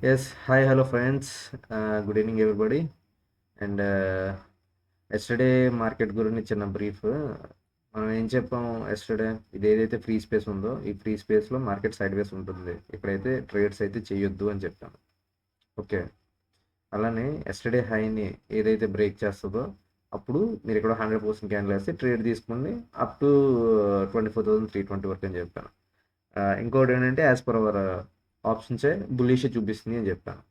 Yes, hi, hello friends. Good evening, everybody. And yesterday market గురించి చిన్న brief. మనం ఏం చెప్పాం ఎస్టర్డే? ఇది ఏదైతే ఫ్రీ స్పేస్ ఉందో ఈ ఫ్రీ స్పేస్లో మార్కెట్ సైడ్ వేస్ ఉంటుంది, ఇక్కడైతే ట్రేడ్స్ అయితే చేయొద్దు అని చెప్పాను. ఓకే, అలానే ఎస్టర్డే హైని ఏదైతే బ్రేక్ చేస్తుందో అప్పుడు మీరు ఇక్కడ 100% క్యాన్లు వేస్తే ట్రేడ్ తీసుకోండి అప్ టు 24,320 వరకు అని చెప్పాను. ఇంకోటి ఏంటంటే యాజ్ పర్ అవర్ ఆప్షన్సే బుల్లిష్ చూపిస్తుంది అని చెప్పాను.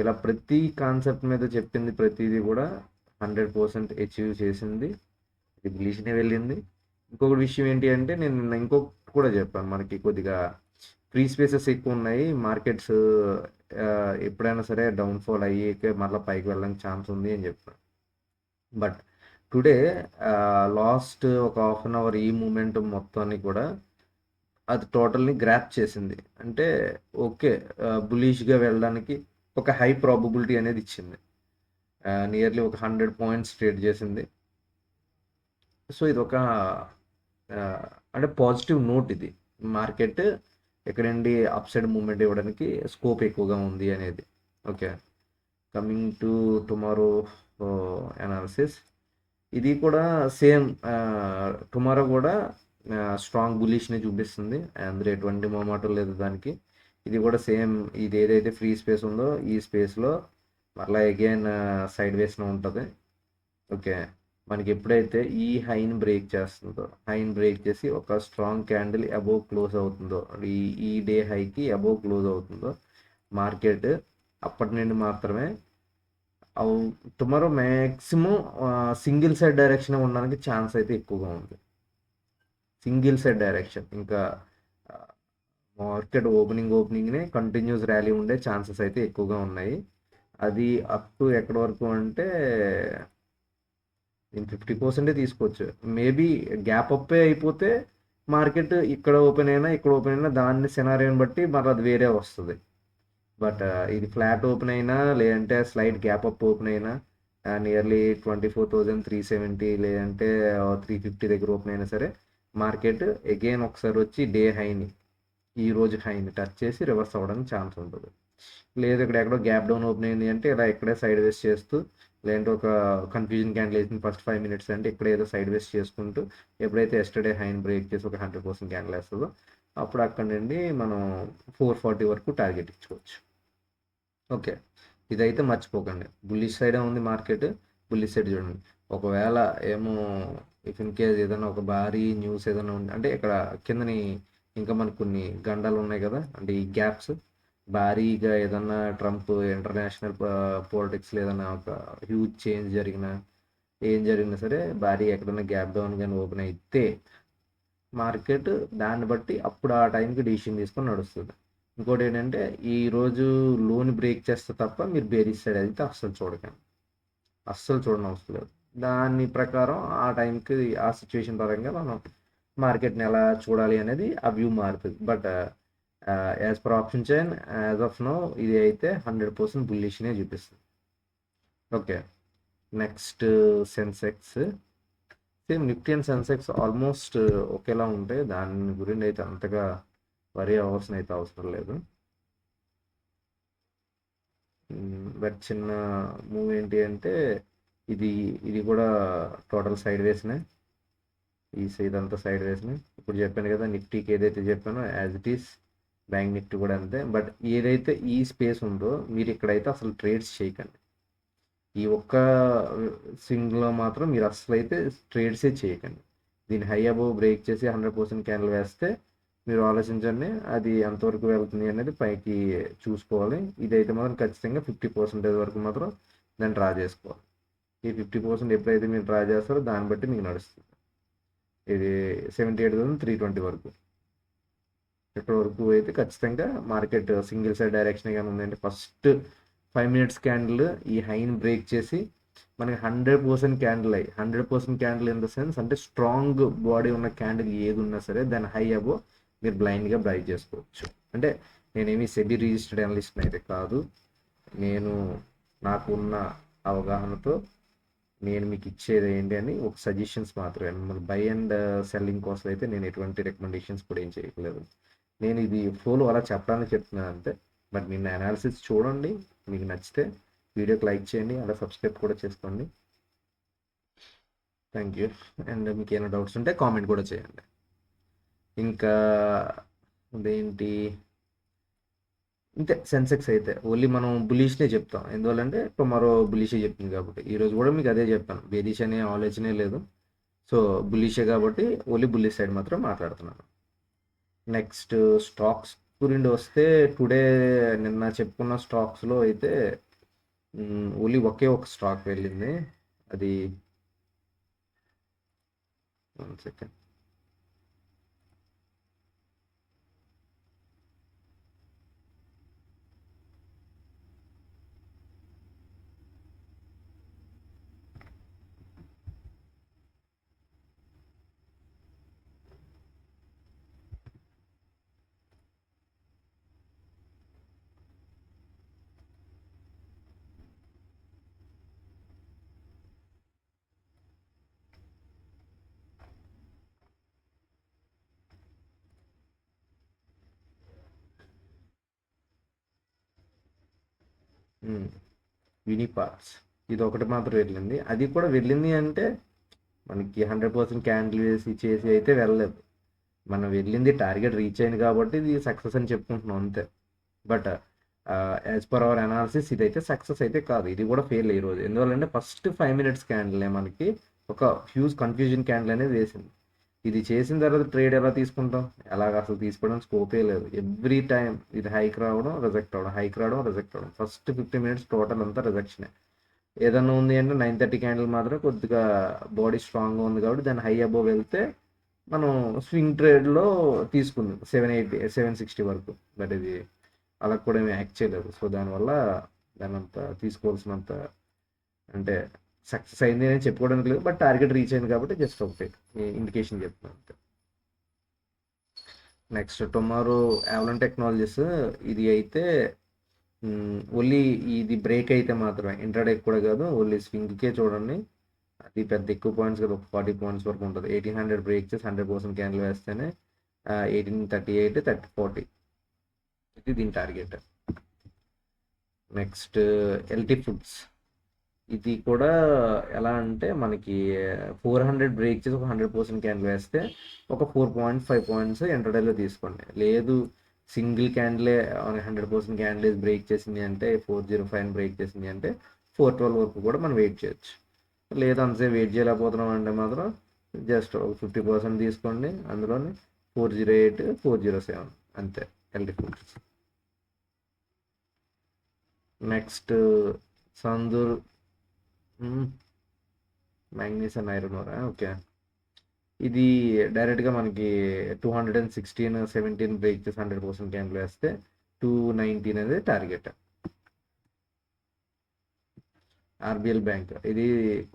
ఇలా ప్రతి కాన్సెప్ట్ మీద చెప్పింది ప్రతిదీ కూడా 100% అచీవ్ చేసింది, ఇది బులిష్నే వెళ్ళింది. ఇంకొకటి విషయం ఏంటి అంటే నేను నిన్న ఇంకొకటి కూడా చెప్పాను, మనకి కొద్దిగా ఫ్రీ స్పేసెస్ ఎక్కువ ఉన్నాయి, మార్కెట్స్ ఎప్పుడైనా సరే డౌన్ఫాల్ అయ్యాక మళ్ళీ పైకి వెళ్ళడానికి ఛాన్స్ ఉంది అని చెప్పాను. బట్ టుడే లాస్ట్ ఒక హాఫ్ అన్ అవర్ ఈ మూమెంట్ మొత్తాన్ని కూడా అది టోటల్ని గ్రాప్ చేసింది. అంటే ఓకే, బులిష్గా వెళ్ళడానికి ఒక హై ప్రాబబిలిటీ అనేది ఇచ్చింది. నియర్లీ ఒక 100 పాయింట్స్ ట్రేడ్ చేసింది. సో ఇది ఒక అంటే పాజిటివ్ నోట్. ఇది మార్కెట్ ఎక్కడండి అప్ సైడ్ మూమెంట్ ఇవ్వడానికి స్కోప్ ఎక్కువగా ఉంది అనేది. Okay, coming to tomorrow analysis, ఇది కూడా సేమ్. టుమారో కూడా స్ట్రాంగ్ బులిష్ని చూపిస్తుంది, అందులో ఎటువంటి మొమాటం లేదు దానికి. ఇది కూడా సేమ్, ఇది ఏదైతే ఫ్రీ స్పేస్ ఉందో ఈ స్పేస్లో మళ్ళీ అగైన్ సైడ్ వేస్లో ఉంటుంది. ఓకే, మనకి ఎప్పుడైతే ఈ హైని బ్రేక్ చేస్తుందో, హైని బ్రేక్ చేసి ఒక స్ట్రాంగ్ క్యాండిల్ అబోవ్ క్లోజ్ అవుతుందో, ఈ డే హైకి అబోవ్ క్లోజ్ అవుతుందో మార్కెట్, అప్పటి నుండి మాత్రమే tomorrow maximum single side direction ఉండడానికి ఛాన్స్ అయితే ఎక్కువగా ఉంది. సింగిల్ సైడ్ డైరెక్షన్, ఇంకా మార్కెట్ ఓపెనింగ్నే కంటిన్యూస్ ర్యాలీ ఉండే ఛాన్సెస్ అయితే ఎక్కువగా ఉన్నాయి. అది అప్ టు ఎక్కడి వరకు అంటే నేను 50% తీసుకోవచ్చు. మేబీ గ్యాప్ అప్పే అయిపోతే మార్కెట్ ఇక్కడ ఓపెన్ అయినా దాన్ని సినారియోని బట్టి మరి అది వేరే వస్తుంది. బట్ ఇది ఫ్లాట్ ఓపెన్ అయినా లేదంటే స్లైడ్ గ్యాప్ అప్ ఓపెన్ అయినా నియర్లీ 24,370 లేదంటే 350 దగ్గర ఓపెన్ అయినా సరే మార్కెట్ అగైన్ ఒకసారి వచ్చి డే హైని, ఈ రోజు హైని టచ్ చేసి రివర్స్ అవ్వడానికి ఛాన్స్ ఉంటుంది. లేదు ఇక్కడ ఎక్కడో గ్యాప్ డౌన్ ఓపెన్ అయింది అంటే ఇలా ఇక్కడే సైడ్ వేస్ చేస్తూ, లేదంటే ఒక కన్ఫ్యూజన్ క్యాండిల్ వేసింది ఫస్ట్ 5 minutes అంటే ఇక్కడ ఏదో సైడ్ వేస్ చేసుకుంటూ ఎప్పుడైతే ఎస్టర్డే హైని బ్రేక్ చేసి ఒక 100% క్యాండిల్ వేస్తుందో అప్పుడు అక్కడ నుండి మనం 440 వరకు టార్గెట్ ఇచ్చుకోవచ్చు. ఓకే, ఇదైతే మర్చిపోకండి. బుల్లిష్ సైడే ఉంది మార్కెట్, బుల్లిష్ సైడ్ చూడండి. ఒకవేళ ఏమో ఇఫ్ ఇన్ కేస్ ఏదైనా ఒక భారీ న్యూస్ ఏదైనా ఉంది అంటే ఇక్కడ కిందని ఇంకా మనకు కొన్ని గండాలు ఉన్నాయి కదా, అంటే ఈ గ్యాప్స్ భారీగా ఏదన్నా ట్రంప్ ఇంటర్నేషనల్ పాలిటిక్స్లో ఏదైనా ఒక హ్యూజ్ చేంజ్ ఏం జరిగినా సరే భారీ ఎక్కడన్నా గ్యాప్ డౌన్ కానీ ఓపెన్ అయితే మార్కెట్ దాన్ని బట్టి అప్పుడు ఆ టైంకి డిసిషన్ తీసుకొని నడుస్తుంది. ఇంకోటి ఏంటంటే ఈరోజు లోన్ బ్రేక్ చేస్తే తప్ప మీరు బేరీస్ సైడ్ అయితే అస్సలు చూడకండి, అస్సలు చూడనవసరం లేదు. దాని ప్రకారం ఆ టైంకి ఆ సిచ్యువేషన్ పరంగా మనం మార్కెట్ని ఎలా చూడాలి అనేది ఆ వ్యూ మారుతుంది. But as per option chain as of now ఇది అయితే 100% బుల్లిష్నే చూపిస్తుంది. Okay, next Sensex. Same Nifty and Sensex almost ఒకేలా ఉంటాయి, దాని గురించి అయితే అంతగా వరి అవ్వాల్సిన అయితే అవసరం లేదు. బట్ చిన్న మూవ్ ఏంటి అంటే ఇది ఇది కూడా టోటల్ సైడ్ వేస్నే, ఇదంతా సైడ్ వేస్నే. ఇప్పుడు చెప్పాను కదా నిఫ్టీకి ఏదైతే చెప్పానో as it is bank Nifty కూడా అంతే. బట్ ఏదైతే ఈ స్పేస్ ఉందో మీరు ఇక్కడైతే అసలు ట్రేడ్స్ చేయకండి. ఈ ఒక్క స్వింగ్లో మాత్రం మీరు అసలు అయితే ట్రేడ్సే చేయకండి. దీన్ని హై అబోవ్ బ్రేక్ చేసి 100% క్యాండిల్ వేస్తే మీరు ఆలోచించండి అది ఎంతవరకు వెళ్తుంది అనేది పైకి చూసుకోవాలి. ఇదైతే మాత్రం ఖచ్చితంగా 50% వరకు మాత్రం దాన్ని డ్రా చేసుకోవాలి. ఈ 50% ఎప్పుడైతే మీరు డ్రా చేస్తారో దాన్ని బట్టి మీకు నడుస్తుంది. ఇది 78,320 వరకు, ఇక్కడ వరకు అయితే ఖచ్చితంగా మార్కెట్ సింగిల్ సైడ్ డైరెక్షన్ కానీ ఉందంటే ఫస్ట్ 5 minutes క్యాండిల్ ఈ హైని బ్రేక్ చేసి మనకి 100% candle 100% candle in the sense అంటే స్ట్రాంగ్ బాడీ ఉన్న క్యాండిల్ ఏది ఉన్నా సరే దాని హై అబో మీరు బ్లైండ్గా బై చేసుకోవచ్చు. అంటే నేనేమి సెబీ రిజిస్టర్డ్ అనలిస్ట్ అయితే కాదు, నేను నాకున్న అవగాహనతో నేను మీకు ఇచ్చేది ఏంటి అని ఒక సజెషన్స్ మాత్రమే. మిమ్మల్ని బై అండ్ సెల్లింగ్ కోసం అయితే నేను ఎటువంటి రికమెండేషన్స్ కూడా ఏం చేయట్లేదు. నేను ఇది ఫోలో అలా చెప్పడానికి చెప్తున్నాను అంతే. బట్ నిన్న అనాలిసిస్ చూడండి, మీకు నచ్చితే వీడియోకి లైక్ చేయండి, అలా సబ్స్క్రైబ్ కూడా చేసుకోండి. Thank you. అండ్ మీకు ఏమైనా డౌట్స్ ఉంటే కామెంట్ కూడా చేయండి. ఇంకా అదేంటి, ఇంతే. సెన్సెక్స్ అయితే ఓన్లీ మనం బులిష్నే చెప్తాం, ఎందువల్లంటే టుమారో బులిషే చెప్తుంది కాబట్టి. ఈరోజు కూడా మీకు అదే చెప్పాను, బేరిష్ అనే ఆలోచనే లేదు. సో బులిషే కాబట్టి ఓన్లీ బుల్లిష్ సైడ్ మాత్రం మాట్లాడుతున్నాను. నెక్స్ట్ స్టాక్స్ గురించి వస్తే, టుడే నిన్న చెప్పుకున్న స్టాక్స్లో అయితే ఓన్లీ ఒకే ఒక స్టాక్ వెళ్ళింది. అది 1 సెకండ్. యూనిపార్ట్స్ ఇది ఒకటి మాత్రం వెళ్ళింది. అది కూడా వెళ్ళింది అంటే మనకి 100% క్యాండిల్ వేసి చేసి అయితే వెళ్ళలేదు. మనం వెళ్ళింది టార్గెట్ రీచ్ అయింది కాబట్టి ఇది సక్సెస్ అని చెప్పుకుంటున్నాం అంతే. But as per hour analysis ఇదైతే సక్సెస్ అయితే కాదు, ఇది కూడా ఫెయిల్ ఈరోజు. ఎందువల్లంటే ఫస్ట్ 5 minutes క్యాండిల్ మనకి ఒక హ్యూజ్ కన్ఫ్యూజన్ క్యాండిల్ అనేది వేసింది. ఇది చేసిన తర్వాత ట్రేడ్ ఎలా తీసుకుంటాం? ఎలాగ అసలు తీసుకోవడం స్కోపే లేదు. ఎవ్రీ టైం ఇది హైక్ రావడం, రిజెక్ట్ అవ్వడం, హైక్ రావడం, రిజెక్ట్ అవ్వడం. ఫస్ట్ 50 minutes టోటల్ అంతా రిజెక్షనే. ఏదన్నా ఉంది అంటే 9:30 క్యాండిల్ మాత్రం కొద్దిగా బాడీ స్ట్రాంగ్గా ఉంది కాబట్టి దాన్ని హై అబోవ్ వెళ్తే మనం స్వింగ్ ట్రేడ్లో తీసుకుంది 760 వరకు. బట్ ఇది అలా కూడా ఏమి యాక్ట్ చేయలేదు. సో దానివల్ల దాని అంత తీసుకోవాల్సినంత అంటే సక్సెస్ అయింది అని చెప్పుకోవడానికి లేదు. బట్ టార్గెట్ రీచ్ అయింది కాబట్టి జస్ట్ ఒకటి ఇండికేషన్ చెప్తున్నాను అంతే. నెక్స్ట్ టుమారో అవలాన్ టెక్నాలజీస్, ఇది అయితే ఓన్లీ ఇది బ్రేక్ అయితే మాత్రమే, ఇంట్రాడే కూడా కాదు, ఓన్లీ స్వింగ్కే చూడండి. అది పెద్ద ఎక్కువ పాయింట్స్ కదా, ఒక 40 points వరకు ఉంటుంది. 1800 బ్రేక్ చేసి 100% క్యాండిల్ వేస్తేనే 1838, 3040 ఇది దీని టార్గెట్. నెక్స్ట్ ఎల్టీ ఫుడ్స్, ఇది కూడా ఎలా అంటే మనకి 400 బ్రేక్ చేసి ఒక 100% క్యాండిల్ వేస్తే ఒక 4.5 points ఇంటర్డేలో తీసుకోండి. లేదు సింగిల్ క్యాండిలే 100% క్యాండిల్ బ్రేక్ చేసింది అంటే 405 బ్రేక్ చేసింది అంటే 412 వరకు కూడా మనం వెయిట్ చేయొచ్చు. లేదు అంతసేపు వెయిట్ చేయలేకపోతున్నాం అంటే మాత్రం జస్ట్ ఒక 50% తీసుకోండి, అందులోని 408, 407 అంతే LT foods. Next Sandur manganese and iron ore. Okay, ఇది డైరెక్ట్గా మనకి 216, 17 బ్రేక్ చేసి 100% క్యాండిల్ వేస్తే 219 అనేది టార్గెట్. ఆర్బిఎల్ బ్యాంక్, ఇది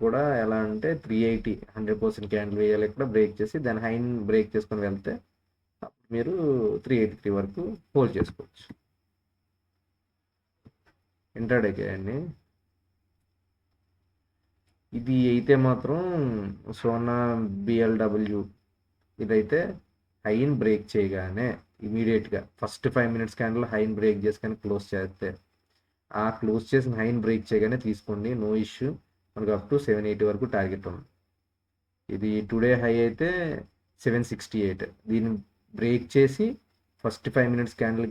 కూడా ఎలా అంటే 380 100% క్యాండిల్ వేయాలి, ఇక్కడ బ్రేక్ చేసి దాని హైన్ బ్రేక్ చేసుకొని వెళ్తే మీరు 383 వరకు హోల్డ్ చేసుకోవచ్చు. ఇంట్రాడేకే అండి. ఇది అయితే మాత్రం సోనా బిఎల్డబ్ల్యూ, ఇదైతే హైన్ బ్రేక్ చేయగానే ఇమీడియట్గా ఫస్ట్ 5 minutes క్యాండిల్ హైన్ బ్రేక్ చేసుకొని క్లోజ్ చేస్తే, ఆ క్లోజ్ చేసిన హైన్ బ్రేక్ చేయగానే తీసుకోండి, నో ఇష్యూ. మనకు అప్ టు 780 వరకు టార్గెట్ ఉంది. ఇది టుడే హై అయితే 768, దీన్ని బ్రేక్ చేసి ఫస్ట్ 5 minutes క్యాండిల్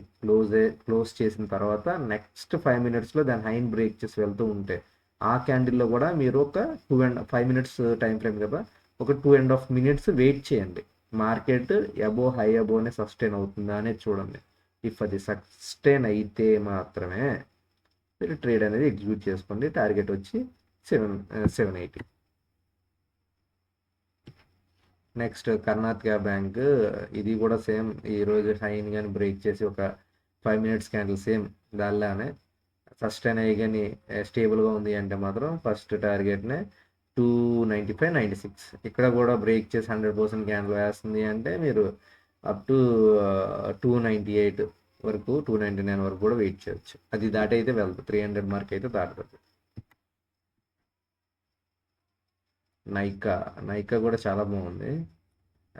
క్లోజ్ చేసిన తర్వాత నెక్స్ట్ 5 minutesలో దాని హైన్ బ్రేక్ చేసి వెళ్తూ ఉంటే ఆ క్యాండిల్లో కూడా మీరు ఒక 5 minutes టైం ఫ్రేమ్ కదా, ఒక 2.5 minutes వెయిట్ చేయండి. మార్కెట్ హై అబోనే సస్టైన్ అవుతుందా అనేది చూడండి. ఇఫ్ అది సస్టైన్ అయితే మాత్రమే మీరు ట్రేడ్ అనేది ఎగ్జిక్యూట్ చేసుకోండి. టార్గెట్ వచ్చి 780. నెక్స్ట్ కర్ణాటక బ్యాంక్, ఇది కూడా సేమ్ ఈరోజు హైన్ కానీ బ్రేక్ చేసి ఒక 5 minutes క్యాండిల్ సేమ్ దానిలానే సస్టైన్ అయ్యి కానీ స్టేబుల్గా ఉంది అంటే మాత్రం ఫస్ట్ టార్గెట్నే 295, 96. ఇక్కడ కూడా బ్రేక్ చేసి 100% క్యాండిల్ వేస్తుంది అంటే మీరు అప్ టు 298 వరకు, 299 వరకు కూడా వెయిట్ చేయొచ్చు. అది దాటి అయితే వెళ్తుంది, 300 మార్క్ అయితే దాటుతుంది. నైకా కూడా చాలా బాగుంది.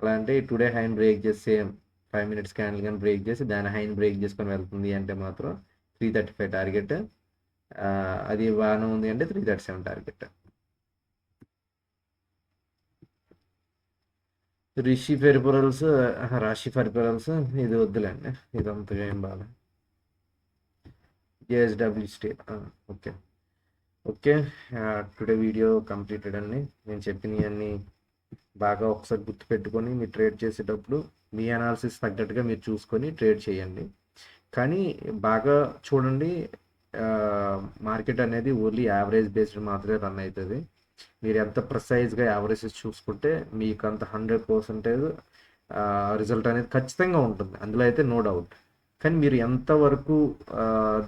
ఎలా అంటే టుడే హైన్ బ్రేక్ చేసి సేమ్ 5 minutes క్యాండిల్ కానీ బ్రేక్ చేసి దాని హైన్ బ్రేక్ చేసుకొని వెళ్తుంది అంటే మాత్రం 335 టార్గెట్. అది బాగానే ఉంది అంటే 337 టార్గెట్. రాశి పెరిపరల్స్ ఇది వద్దులేండి, ఇది అంతగా ఏం బాగా. JSW steel, okay okay. Today video completed అండి. నేను చెప్పినవన్నీ బాగా ఒకసారి గుర్తుపెట్టుకొని మీరు ట్రేడ్ చేసేటప్పుడు మీ అనాలిసిస్ తగ్గట్టుగా మీరు చూసుకొని ట్రేడ్ చేయండి. కానీ బాగా చూడండి, మార్కెట్ అనేది ఓన్లీ యావరేజ్ బేస్డ్ మాత్రమే రన్ అవుతుంది. మీరు ఎంత ప్రిసైజ్గా యావరేజెస్ చూసుకుంటే మీకు అంత 100% రిజల్ట్ అనేది ఖచ్చితంగా ఉంటుంది, అందులో అయితే నో డౌట్. కానీ మీరు ఎంతవరకు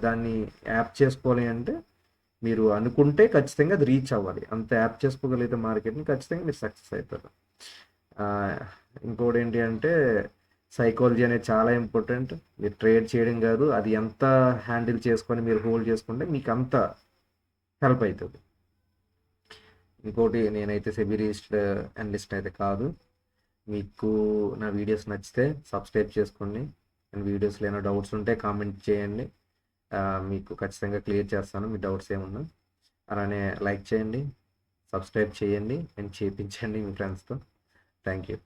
దాన్ని యాప్ చేసుకోవాలి అంటే మీరు అనుకుంటే ఖచ్చితంగా అది రీచ్ అవ్వాలి. అంత యాప్ చేసుకోగలిగితే మార్కెట్ని ఖచ్చితంగా మీరు సక్సెస్ అవుతారు. ఇంకోటి ఏంటి అంటే సైకాలజీ అనేది చాలా ఇంపార్టెంట్. మీరు ట్రేడ్ చేయడం కాదు, అది ఎంత హ్యాండిల్ చేసుకొని మీరు హోల్డ్ చేసుకుంటే మీకు అంత హెల్ప్ అవుతుంది. ఇంకోటి, నేనైతే సెబీ రిజిస్టర్డ్ అనలిస్ట్ అయితే కాదు. మీకు నా వీడియోస్ నచ్చితే సబ్స్క్రైబ్ చేసుకోండి. అండ్ వీడియోస్లో ఏమైనా డౌట్స్ ఉంటే కామెంట్ చేయండి, మీకు ఖచ్చితంగా క్లియర్ చేస్తాను మీ డౌట్స్ ఏమున్నా. అలానే లైక్ చేయండి, సబ్స్క్రైబ్ చేయండి అండ్ చేయించండి మీ ఫ్రెండ్స్తో. Thank you.